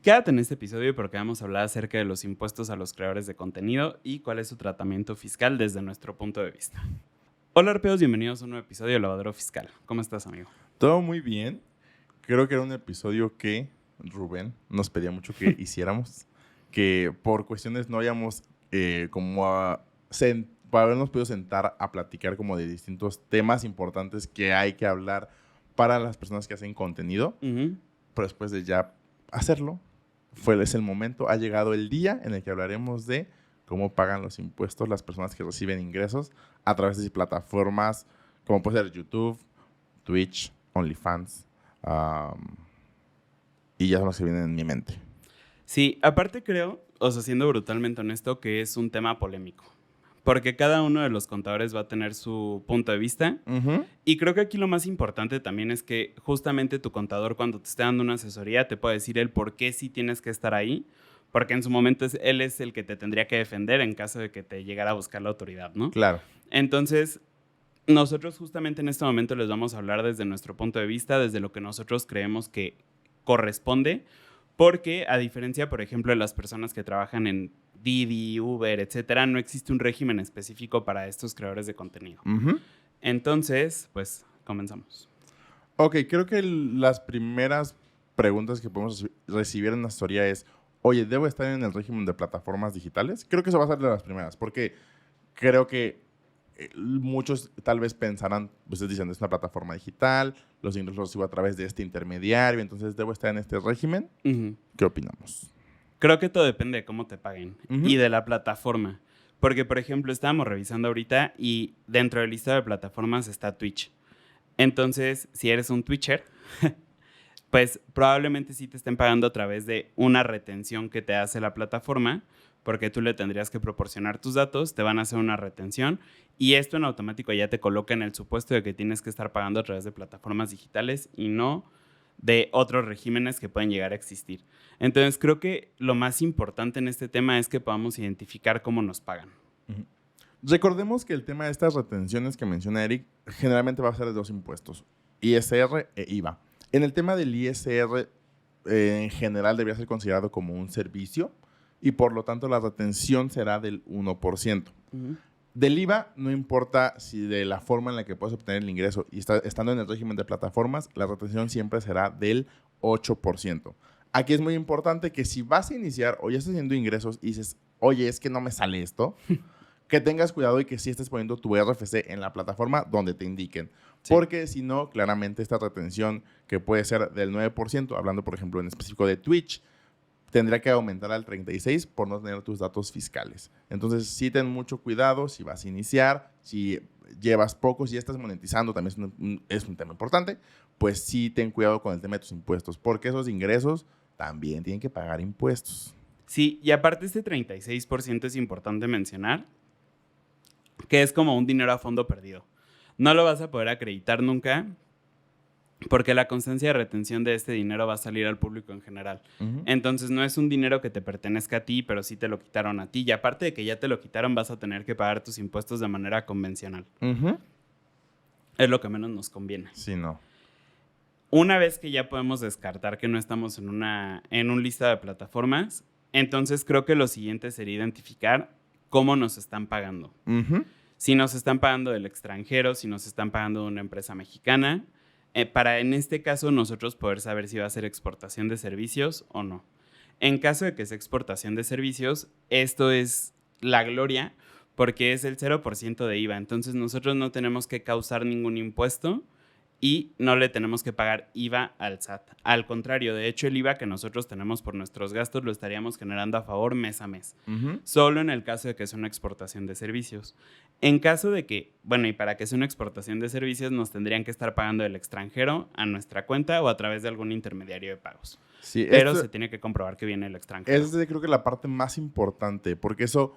Quédate en este episodio porque vamos a hablar acerca de los impuestos a los creadores de contenido y cuál es su tratamiento fiscal desde nuestro punto de vista. Hola arpeos, bienvenidos a un nuevo episodio de Lavadero Fiscal. ¿Cómo estás, amigo? Todo muy bien. Creo que era un episodio que Rubén nos pedía mucho que hiciéramos, que por cuestiones no habíamos para habernos podido sentar a platicar como de distintos temas importantes que hay que hablar para las personas que hacen contenido. Pero después de ya hacerlo, es el momento, ha llegado el día en el que hablaremos de cómo pagan los impuestos las personas que reciben ingresos a través de plataformas como puede ser YouTube, Twitch, OnlyFans, y ya son los que vienen en mi mente. Sí, aparte creo, siendo brutalmente honesto, que es un tema polémico. Porque cada uno de los contadores va a tener su punto de vista. Uh-huh. Y creo que aquí lo más importante también es que justamente tu contador, cuando te esté dando una asesoría, te puede decir el por qué sí tienes que estar ahí. Porque en su momento él es el que te tendría que defender en caso de que te llegara a buscar la autoridad, ¿no? Claro. Entonces, nosotros justamente en este momento les vamos a hablar desde nuestro punto de vista, desde lo que nosotros creemos que corresponde. Porque a diferencia, por ejemplo, de las personas que trabajan en Didi, Uber, etcétera, no existe un régimen específico para estos creadores de contenido. Uh-huh. Entonces, pues, comenzamos. Ok, creo que las primeras preguntas que podemos recibir en la historia es, oye, ¿debo estar en el régimen de plataformas digitales? Creo que eso va a ser de las primeras, porque creo que muchos tal vez pensarán, ustedes dicen, es una plataforma digital, los ingresos los recibo a través de este intermediario, entonces ¿debo estar en este régimen? Uh-huh. ¿Qué opinamos? Creo que todo depende de cómo te paguen y de la plataforma. Porque, por ejemplo, estábamos revisando ahorita y dentro del listado de plataformas está Twitch. Entonces, si eres un Twitcher, pues probablemente sí te estén pagando a través de una retención que te hace la plataforma, porque tú le tendrías que proporcionar tus datos, te van a hacer una retención y esto en automático ya te coloca en el supuesto de que tienes que estar pagando a través de plataformas digitales y no de otros regímenes que pueden llegar a existir. Entonces creo que lo más importante en este tema es que podamos identificar cómo nos pagan. Uh-huh. Recordemos que el tema de estas retenciones que menciona Eric generalmente va a ser de dos impuestos, ISR e IVA. En el tema del ISR, en general debería ser considerado como un servicio y por lo tanto la retención será del 1%. Uh-huh. Del IVA, no importa si de la forma en la que puedes obtener el ingreso y estando en el régimen de plataformas, la retención siempre será del 8%. Aquí es muy importante que si vas a iniciar o ya estás haciendo ingresos y dices, oye, es que no me sale esto, que tengas cuidado y que sí estés poniendo tu RFC en la plataforma donde te indiquen. Sí. Porque si no, claramente esta retención que puede ser del 9%, hablando por ejemplo en específico de Twitch, tendría que aumentar al 36% por no tener tus datos fiscales. Entonces, sí ten mucho cuidado si vas a iniciar, si llevas poco, si ya estás monetizando, también es un tema importante, pues sí ten cuidado con el tema de tus impuestos, porque esos ingresos también tienen que pagar impuestos. Sí, y aparte este 36% es importante mencionar que es como un dinero a fondo perdido. No lo vas a poder acreditar nunca porque la constancia de retención de este dinero va a salir al público en general. Uh-huh. Entonces no es un dinero que te pertenezca a ti, pero sí te lo quitaron a ti. Y aparte de que ya te lo quitaron, vas a tener que pagar tus impuestos de manera convencional. Uh-huh. Es lo que menos nos conviene. Sí, no. Una vez que ya podemos descartar que no estamos en un lista de plataformas, entonces creo que lo siguiente sería identificar cómo nos están pagando. Uh-huh. Si nos están pagando del extranjero, si nos están pagando de una empresa mexicana, para en este caso nosotros poder saber si va a ser exportación de servicios o no. En caso de que sea exportación de servicios, esto es la gloria porque es el 0% de IVA. Entonces nosotros no tenemos que causar ningún impuesto y no le tenemos que pagar IVA al SAT. Al contrario, de hecho, el IVA que nosotros tenemos por nuestros gastos lo estaríamos generando a favor mes a mes. Uh-huh. Solo en el caso de que sea una exportación de servicios. En caso de que, bueno, y para que sea una exportación de servicios, nos tendrían que estar pagando del extranjero a nuestra cuenta o a través de algún intermediario de pagos. Sí, pero se tiene que comprobar que viene el extranjero. Esa es creo que la parte más importante, porque eso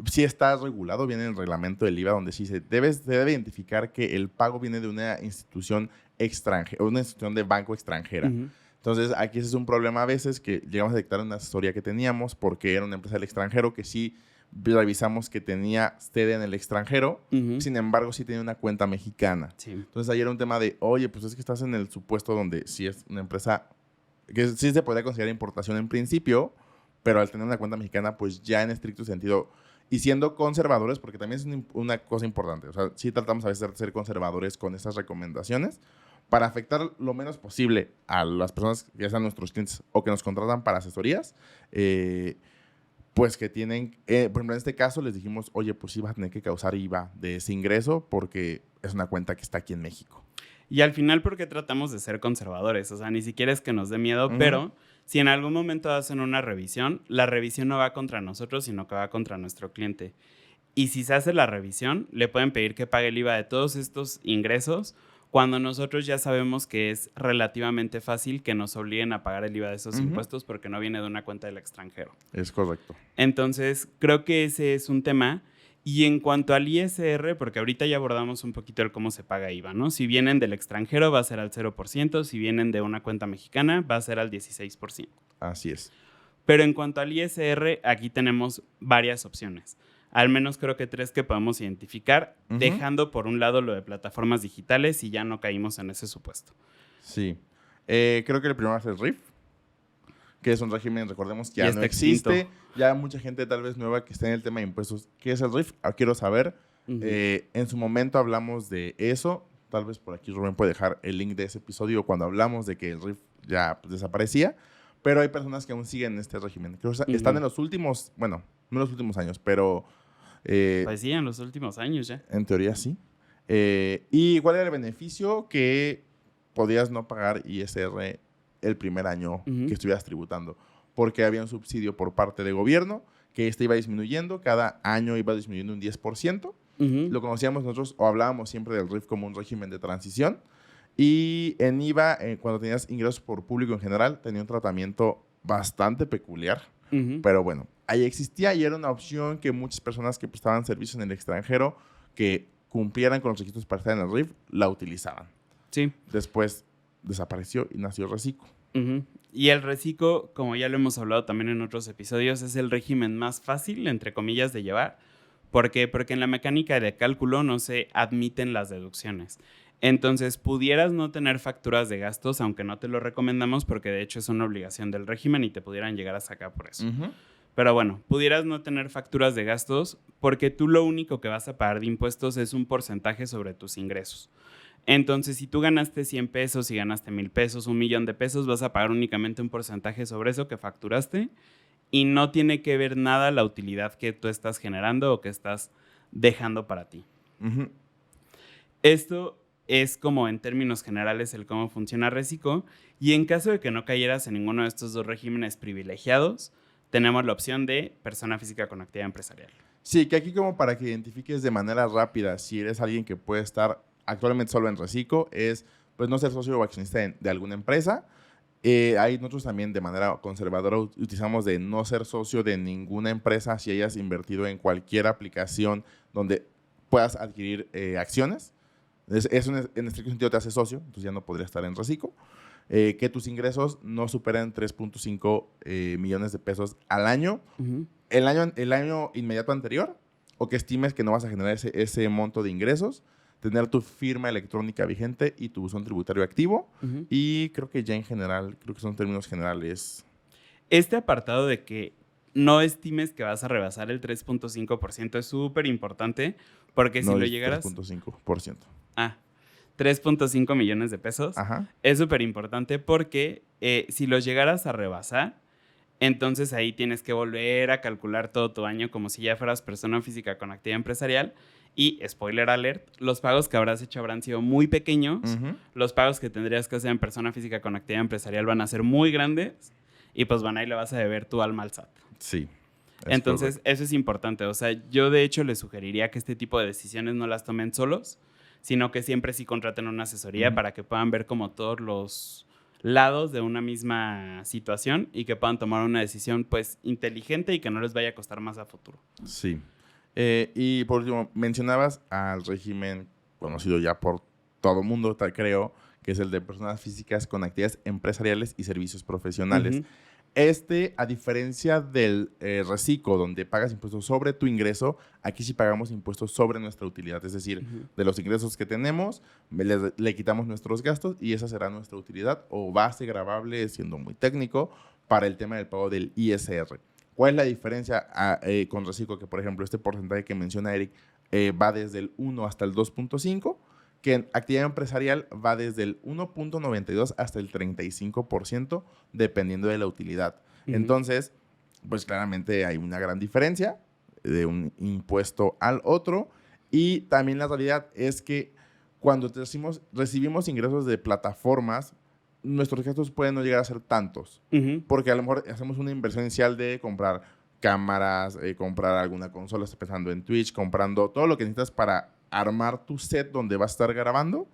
sí está regulado, viene en el reglamento del IVA, donde sí se debe identificar que el pago viene de una institución extranjera, una institución de banco extranjera. Uh-huh. Entonces, aquí ese es un problema a veces que llegamos a detectar en una asesoría que teníamos, porque era una empresa del extranjero que sí revisamos que tenía sede en el extranjero, uh-huh. Sin embargo, sí tenía una cuenta mexicana. Sí. Entonces, ahí era un tema de, oye, pues es que estás en el supuesto donde sí es una empresa que sí se podría considerar importación en principio, pero al tener una cuenta mexicana, pues ya en estricto sentido, y siendo conservadores, porque también es una cosa importante, o sea, sí tratamos a veces de ser conservadores con estas recomendaciones para afectar lo menos posible a las personas que ya sean nuestros clientes o que nos contratan para asesorías, pues que tienen, por ejemplo, en este caso les dijimos, oye, pues sí vas a tener que causar IVA de ese ingreso porque es una cuenta que está aquí en México. Y al final, ¿por qué tratamos de ser conservadores? O sea, ni siquiera es que nos dé miedo, pero si en algún momento hacen una revisión, la revisión no va contra nosotros, sino que va contra nuestro cliente. Y si se hace la revisión, le pueden pedir que pague el IVA de todos estos ingresos, cuando nosotros ya sabemos que es relativamente fácil que nos obliguen a pagar el IVA de esos impuestos porque no viene de una cuenta del extranjero. Es correcto. Entonces, creo que ese es un tema. Y en cuanto al ISR, porque ahorita ya abordamos un poquito el cómo se paga IVA, ¿no? Si vienen del extranjero va a ser al 0%, si vienen de una cuenta mexicana va a ser al 16%. Así es. Pero en cuanto al ISR, aquí tenemos varias opciones. Al menos creo que 3 que podemos identificar, dejando por un lado lo de plataformas digitales y ya no caímos en ese supuesto. Sí. Creo que el primero es el RIF, que es un régimen, recordemos, que ya no existe. Extinto. Ya mucha gente tal vez nueva que está en el tema de impuestos. ¿Qué es el RIF? Quiero saber. En su momento hablamos de eso. Tal vez por aquí Rubén puede dejar el link de ese episodio cuando hablamos de que el RIF ya pues, desaparecía. Pero hay personas que aún siguen este régimen. Creo que están en los últimos, bueno, no en los últimos años, pero... pues sí, en los últimos años ya. En teoría sí. ¿Y cuál era el beneficio? Que podías no pagar ISR el primer año que estuvieras tributando, porque había un subsidio por parte del gobierno que iba disminuyendo, cada año iba disminuyendo un 10%. Lo conocíamos nosotros o hablábamos siempre del RIF como un régimen de transición. Y en IVA, cuando tenías ingresos por público en general, tenía un tratamiento bastante peculiar. Pero bueno, ahí existía y era una opción que muchas personas que prestaban servicios en el extranjero que cumplieran con los requisitos para estar en el RIF, la utilizaban. Sí. Después desapareció y nació Recico. Y el Recico, como ya lo hemos hablado también en otros episodios, es el régimen más fácil, entre comillas, de llevar. ¿Por qué? Porque en la mecánica de cálculo no se admiten las deducciones. Entonces, pudieras no tener facturas de gastos, aunque no te lo recomendamos porque de hecho es una obligación del régimen y te pudieran llegar a sacar por eso. Pero bueno, pudieras no tener facturas de gastos porque tú lo único que vas a pagar de impuestos es un porcentaje sobre tus ingresos. Entonces, si tú ganaste 100 pesos y ganaste 1,000 pesos, 1,000,000 de pesos, vas a pagar únicamente un porcentaje sobre eso que facturaste y no tiene que ver nada la utilidad que tú estás generando o que estás dejando para ti. Esto es como en términos generales el cómo funciona Recico, y en caso de que no cayeras en ninguno de estos dos regímenes privilegiados, tenemos la opción de persona física con actividad empresarial. Sí, que aquí como para que identifiques de manera rápida si eres alguien que puede estar actualmente solo en Recico, es pues no ser socio o accionista de alguna empresa. Ahí nosotros también de manera conservadora utilizamos de no ser socio de ninguna empresa si hayas invertido en cualquier aplicación donde puedas adquirir acciones. Eso en estricto sentido te hace socio, entonces ya no podría estar en Recico. Que tus ingresos no superen 3.5 millones de pesos al año, el año inmediato anterior, o que estimes que no vas a generar ese monto de ingresos, tener tu firma electrónica vigente y tu buzón tributario activo. Y creo que ya en general, creo que son términos generales. Este apartado de que no estimes que vas a rebasar el 3.5% es súper importante porque si No, lo llegaras... 3.5%. 3.5 millones de pesos. Es súper importante porque si los llegaras a rebasar, entonces ahí tienes que volver a calcular todo tu año como si ya fueras persona física con actividad empresarial. Y, spoiler alert, los pagos que habrás hecho habrán sido muy pequeños. Los pagos que tendrías que hacer en persona física con actividad empresarial van a ser muy grandes. Y pues bueno, ahí le vas a deber tu alma al SAT. Sí. Entonces, eso es importante. O sea, yo de hecho les sugeriría que este tipo de decisiones no las tomen solos, sino que siempre sí contraten una asesoría para que puedan ver como todos los lados de una misma situación y que puedan tomar una decisión pues inteligente y que no les vaya a costar más a futuro. Sí. Y por último, mencionabas al régimen conocido ya por todo mundo, creo, que es el de personas físicas con actividades empresariales y servicios profesionales. A diferencia del reciclo, donde pagas impuestos sobre tu ingreso, aquí sí pagamos impuestos sobre nuestra utilidad. Es decir, de los ingresos que tenemos, le quitamos nuestros gastos y esa será nuestra utilidad o base gravable, siendo muy técnico, para el tema del pago del ISR. ¿Cuál es la diferencia con reciclo? Que, por ejemplo, este porcentaje que menciona Eric va desde el 1 hasta el 2.5%, que en actividad empresarial va desde el 1.92 hasta el 35%, dependiendo de la utilidad. Entonces, pues claramente hay una gran diferencia de un impuesto al otro. Y también la realidad es que cuando recibimos ingresos de plataformas, nuestros gastos pueden no llegar a ser tantos. Porque a lo mejor hacemos una inversión inicial de comprar cámaras, comprar alguna consola, estás pensando en Twitch, comprando todo lo que necesitas para armar tu set donde vas a estar grabando,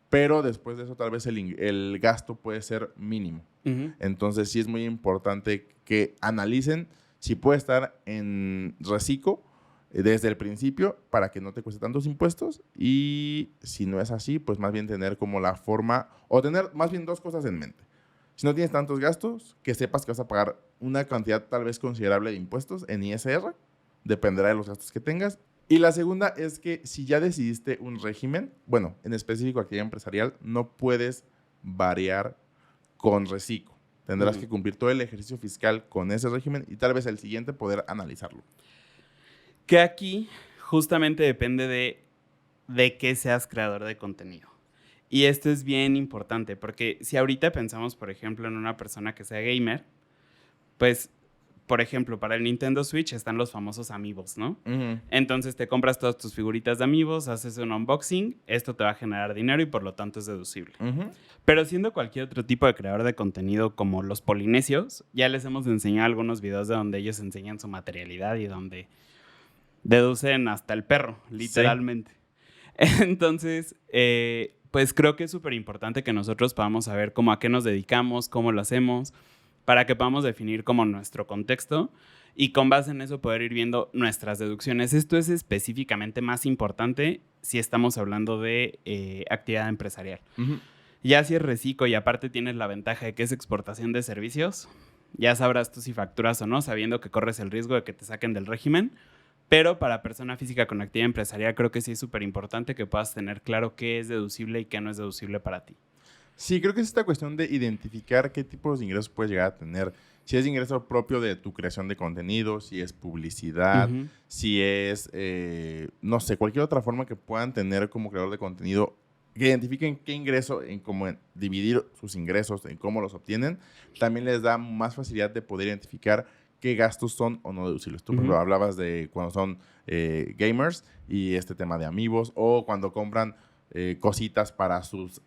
pero después de eso tal vez el gasto puede ser mínimo. Entonces sí es muy importante que analicen si puede estar en reciclo desde el principio para que no te cueste tantos impuestos, y si no es así, pues más bien tener como la forma, o tener más bien dos cosas en mente. Si no tienes tantos gastos, que sepas que vas a pagar una cantidad tal vez considerable de impuestos en ISR, dependerá de los gastos que tengas. Y la segunda es que si ya decidiste un régimen, bueno, en específico actividad empresarial, no puedes variar con reciclo. Tendrás que cumplir todo el ejercicio fiscal con ese régimen y tal vez el siguiente poder analizarlo. Que aquí justamente depende de que seas creador de contenido. Y esto es bien importante porque si ahorita pensamos, por ejemplo, en una persona que sea gamer, pues, por ejemplo, para el Nintendo Switch están los famosos Amiibos, ¿no? Entonces te compras todas tus figuritas de Amiibos, haces un unboxing, esto te va a generar dinero y por lo tanto es deducible. Pero siendo cualquier otro tipo de creador de contenido como los polinesios, ya les hemos enseñado algunos videos de donde ellos enseñan su materialidad y donde deducen hasta el perro, literalmente. Sí. Entonces, pues creo que es súper importante que nosotros podamos saber cómo a qué nos dedicamos, cómo lo hacemos, para que podamos definir como nuestro contexto y con base en eso poder ir viendo nuestras deducciones. Esto es específicamente más importante si estamos hablando de actividad empresarial. Ya si es reciclo y aparte tienes la ventaja de que es exportación de servicios, ya sabrás tú si facturas o no, sabiendo que corres el riesgo de que te saquen del régimen. Pero para persona física con actividad empresarial creo que sí es súper importante que puedas tener claro qué es deducible y qué no es deducible para ti. Sí, creo que es esta cuestión de identificar qué tipos de ingresos puedes llegar a tener. Si es ingreso propio de tu creación de contenido, si es publicidad, si es, no sé, cualquier otra forma que puedan tener como creador de contenido, que identifiquen qué ingreso, en cómo dividir sus ingresos, en cómo los obtienen, también les da más facilidad de poder identificar qué gastos son o no deducibles. Tú, por ejemplo, hablabas de cuando son gamers y este tema de Amiibos, o cuando compran cositas para sus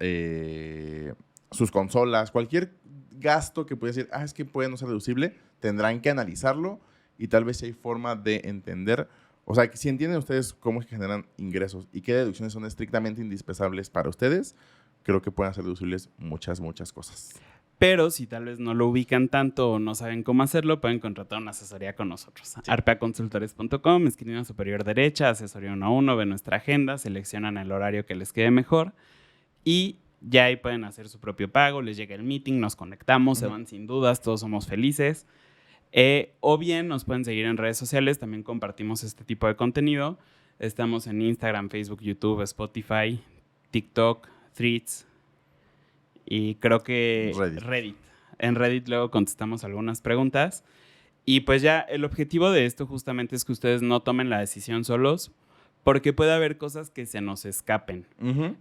consolas, cualquier gasto que puede decir, es que puede no ser deducible, tendrán que analizarlo y tal vez si hay forma de entender, o sea, que si entienden ustedes cómo es que generan ingresos y qué deducciones son estrictamente indispensables para ustedes, creo que pueden ser deducibles muchas, muchas cosas. Pero si tal vez no lo ubican tanto o no saben cómo hacerlo, pueden contratar una asesoría con nosotros. Sí. arpeaconsultores.com, esquina superior derecha, asesoría 1 a 1, ven nuestra agenda, seleccionan el horario que les quede mejor y ya ahí pueden hacer su propio pago, les llega el meeting, nos conectamos, se van sin dudas, todos somos felices. O bien nos pueden seguir en redes sociales, también compartimos este tipo de contenido. Estamos en Instagram, Facebook, YouTube, Spotify, TikTok, Threads. Y creo que Reddit. En Reddit luego contestamos algunas preguntas. Y pues ya el objetivo de esto justamente es que ustedes no tomen la decisión solos, porque puede haber cosas que se nos escapen.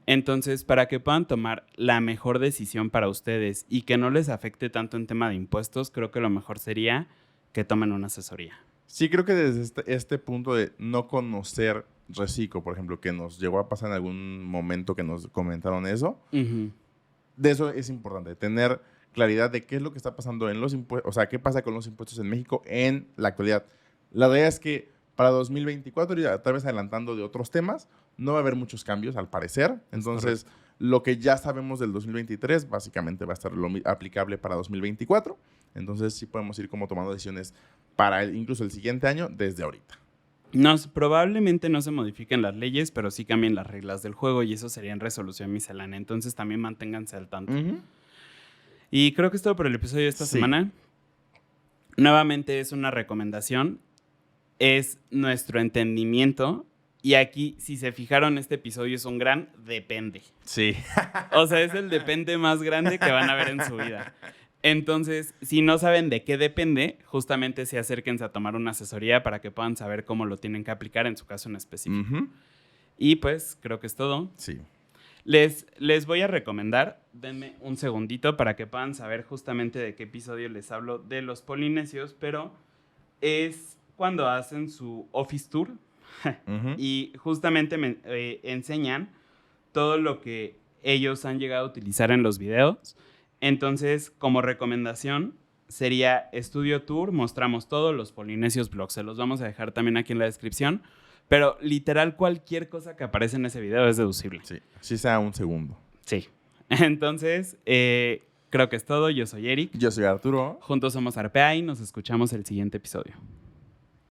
Entonces, para que puedan tomar la mejor decisión para ustedes y que no les afecte tanto en tema de impuestos, creo que lo mejor sería que tomen una asesoría. Sí, creo que desde este punto de no conocer reciclo, por ejemplo, que nos llegó a pasar en algún momento que nos comentaron eso, de eso es importante, tener claridad de qué es lo que está pasando en los impuestos, o sea, qué pasa con los impuestos en México en la actualidad. La realidad es que para 2024, y tal vez adelantando de otros temas, no va a haber muchos cambios al parecer. Entonces, lo que ya sabemos del 2023 básicamente va a estar aplicable para 2024. Entonces, sí podemos ir como tomando decisiones para incluso el siguiente año desde ahorita. Probablemente no se modifiquen las leyes, pero sí cambien las reglas del juego y eso sería en resolución miscelánea. Entonces también manténganse al tanto. Y creo que es todo por el episodio de esta semana. Nuevamente es una recomendación, es nuestro entendimiento. Y aquí, si se fijaron, este episodio es un gran depende. Sí. O sea, es el depende más grande que van a ver en su vida. Entonces, si no saben de qué depende, justamente se acérquense a tomar una asesoría para que puedan saber cómo lo tienen que aplicar en su caso en específico. Ujú. Y pues, creo que es todo. Sí. Les voy a recomendar, denme un segundito para que puedan saber justamente de qué episodio les hablo de los polinesios, pero es cuando hacen su office tour Ujú. y justamente me enseñan todo lo que ellos han llegado a utilizar en los videos. Entonces, como recomendación, sería Estudio Tour, mostramos todos los Polinesios Vlogs. Se los vamos a dejar también aquí en la descripción. Pero literal, cualquier cosa que aparece en ese video es deducible. Sí. Así sea un segundo. Sí. Entonces, creo que es todo. Yo soy Eric. Yo soy Arturo. Juntos somos Arpea y nos escuchamos el siguiente episodio.